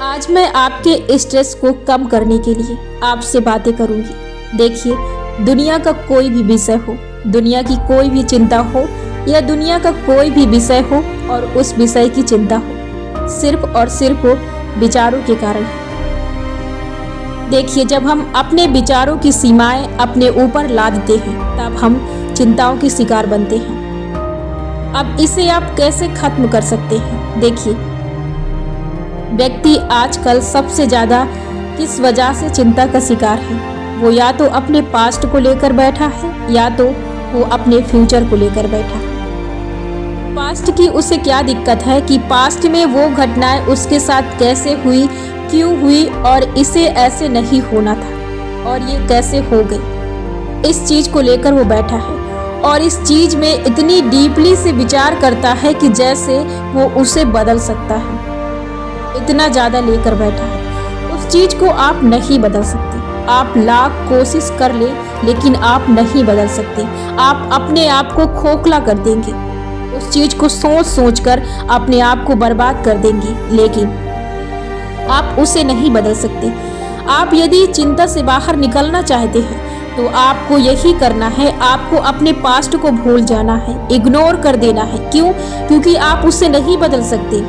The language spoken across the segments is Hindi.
आज मैं आपके स्ट्रेस को कम करने के लिए आपसे बातें करूंगी। देखिए, दुनिया का कोई भी विषय हो, दुनिया की कोई भी चिंता हो या दुनिया का कोई भी विषय हो और उस विषय की चिंता हो, सिर्फ और सिर्फ विचारों के कारण है। देखिए, जब हम अपने विचारों की सीमाएं अपने ऊपर लादते हैं तब हम चिंताओं के शिकार बनते हैं। अब इसे आप कैसे खत्म कर सकते हैं? देखिए, व्यक्ति आजकल सबसे ज़्यादा किस वजह से चिंता का शिकार है? वो या तो अपने पास्ट को लेकर बैठा है या तो वो अपने फ्यूचर को लेकर बैठा है। पास्ट की उसे क्या दिक्कत है कि पास्ट में वो घटनाएं उसके साथ कैसे हुई, क्यों हुई और इसे ऐसे नहीं होना था और ये कैसे हो गई। इस चीज़ को लेकर वो बैठा है और इस चीज़ में इतनी डीपली से विचार करता है कि जैसे वो उसे बदल सकता है। इतना ज़्यादा लेकर बैठा है। उस चीज़ को आप नहीं बदल सकते। आप लाख कोशिश कर ले लेकिन आप नहीं बदल सकते। आप अपने आप को खोखला कर देंगे। उस चीज़ को सोच सोच कर अपने आप को बर्बाद कर देंगे, लेकिन आप उसे नहीं बदल सकते। आप यदि चिंता से बाहर निकलना चाहते हैं तो आपको यही करना है। आपको अपने पास्ट को भूल जाना है, इग्नोर कर देना है। क्यों? क्योंकि आप उसे नहीं बदल सकते।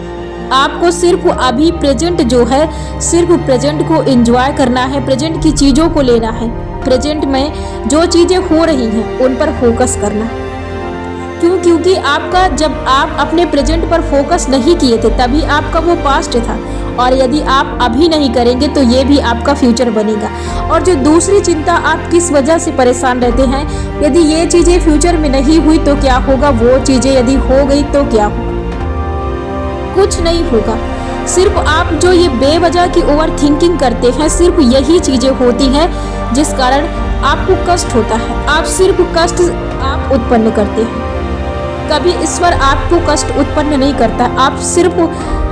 आपको सिर्फ अभी प्रेजेंट जो है, सिर्फ प्रेजेंट को एंजॉय करना है, प्रेजेंट की चीज़ों को लेना है। प्रेजेंट में जो चीज़ें हो रही हैं उन पर फोकस करना है। क्यों? क्योंकि आपका जब आप अपने प्रेजेंट पर फोकस नहीं किए थे तभी आपका वो पास्ट था, और यदि आप अभी नहीं करेंगे तो ये भी आपका फ्यूचर बनेगा। और जो दूसरी चिंता आप किस वजह से परेशान रहते हैं, यदि ये चीज़ें फ्यूचर में नहीं हुई तो क्या होगा, वो चीज़ें यदि हो गई तो क्या होगा? कुछ नहीं होगा। सिर्फ आप जो ये बेवजह की ओवर थिंकिंग करते हैं, सिर्फ यही चीज़ें होती हैं जिस कारण आपको कष्ट होता है। आप सिर्फ कष्ट आप उत्पन्न करते हैं। कभी ईश्वर आपको कष्ट उत्पन्न नहीं करता। आप सिर्फ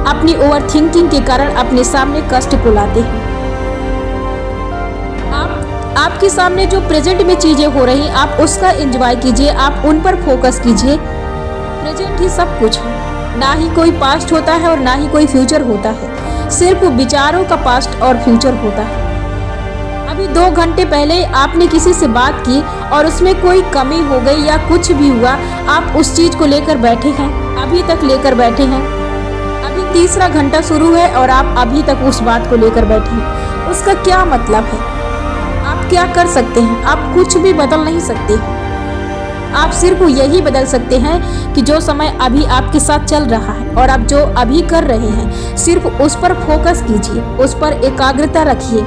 अपनी ओवर थिंकिंग के कारण अपने सामने कष्ट को लाते हैं। आपके सामने जो प्रेजेंट में चीज़ें हो रही, आप उसका एंजॉय कीजिए, आप उन पर फोकस कीजिए। प्रेजेंट ही सब कुछ है। ना ही कोई पास्ट होता है और ना ही कोई फ्यूचर होता है। सिर्फ विचारों का पास्ट और फ्यूचर होता है। अभी 2 घंटे पहले आपने किसी से बात की और उसमें कोई कमी हो गई या कुछ भी हुआ, आप उस चीज़ को लेकर बैठे हैं, अभी तक लेकर बैठे हैं। अभी तीसरा घंटा शुरू है और आप अभी तक उस बात को लेकर बैठे हैं। उसका क्या मतलब है? आप क्या कर सकते हैं? आप कुछ भी बदल नहीं सकते। आप सिर्फ यही बदल सकते हैं कि जो समय अभी आपके साथ चल रहा है और आप जो अभी कर रहे हैं, सिर्फ उस पर फोकस कीजिए, उस पर एकाग्रता रखिए,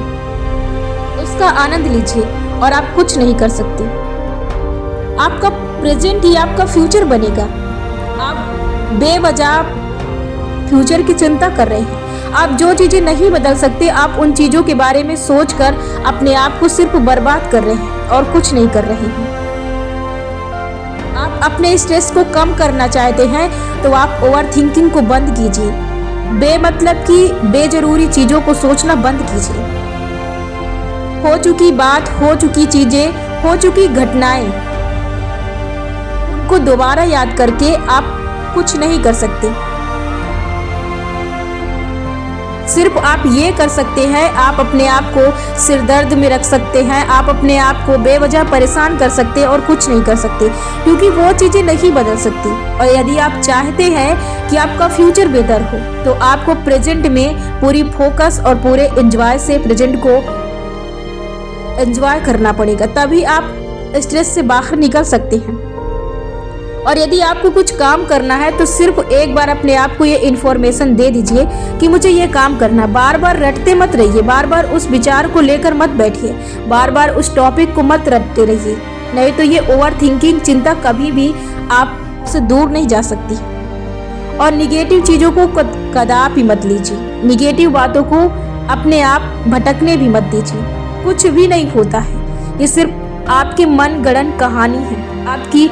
उसका आनंद लीजिए और आप कुछ नहीं कर सकते। आपका प्रेजेंट ही आपका फ्यूचर बनेगा। आप बेवजह फ्यूचर की चिंता कर रहे हैं। आप जो चीज़ें नहीं बदल सकते, आप उन चीज़ों के बारे में सोचकर अपने आप को सिर्फ बर्बाद कर रहे हैं और कुछ नहीं कर रहे हैं। आप अपने स्ट्रेस को कम करना चाहते हैं तो आप ओवर थिंकिंग को बंद कीजिए। बेमतलब की बेजरूरी चीज़ों को सोचना बंद कीजिए। हो चुकी बात, हो चुकी चीज़ें, हो चुकी घटनाएं, उनको दोबारा याद करके आप कुछ नहीं कर सकते। सिर्फ आप ये कर सकते हैं, आप अपने आप को सिर दर्द में रख सकते हैं, आप अपने आप को बेवजह परेशान कर सकते हैं और कुछ नहीं कर सकते, क्योंकि वो चीज़ें नहीं बदल सकती। और यदि आप चाहते हैं कि आपका फ्यूचर बेहतर हो तो आपको प्रेजेंट में पूरी फोकस और पूरे एंजॉय से प्रेजेंट को एंजॉय करना पड़ेगा, तभी आप स्ट्रेस से बाहर निकल सकते हैं। और यदि आपको कुछ काम करना है तो सिर्फ एक बार अपने आप को ये इन्फॉर्मेशन दे दीजिए कि मुझे ये काम करना। बार बार रटते मत रहिए, बार बार उस विचार को लेकर मत बैठिए, बार बार उस टॉपिक को मत रटते रहिए, नहीं तो ये ओवर थिंकिंग चिंता कभी भी आपसे दूर नहीं जा सकती। और निगेटिव चीज़ों को कदापि मत लीजिए, निगेटिव बातों को अपने आप भटकने भी मत दीजिए। कुछ भी नहीं होता है, ये सिर्फ आपके मन गढ़ंत कहानी है, आपकी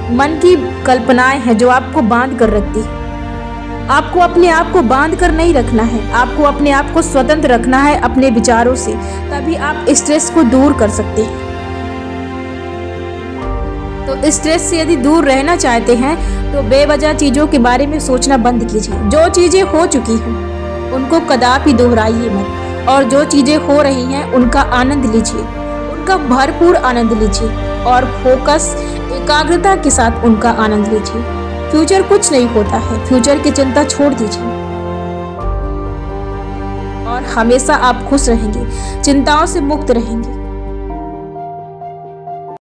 मन की कल्पनाएं हैं जो आपको बांध कर रखती है। आपको अपने आप को बांध कर नहीं रखना है, आपको अपने आप को स्वतंत्र रखना है अपने विचारों से, तभी आप स्ट्रेस को दूर कर सकते हैं। तो स्ट्रेस से यदि दूर रहना चाहते हैं तो बेवजह चीज़ों के बारे में सोचना बंद कीजिए। जो चीज़ें हो चुकी हैं उनको कदापि दोहराइए मत और जो चीज़ें हो रही हैं उनका आनंद लीजिए, उनका भरपूर आनंद लीजिए और फोकस एकाग्रता के साथ उनका आनंद लीजिए। फ्यूचर कुछ नहीं होता है, फ्यूचर की चिंता छोड़ दीजिए और हमेशा आप खुश रहेंगे, चिंताओं से मुक्त रहेंगे।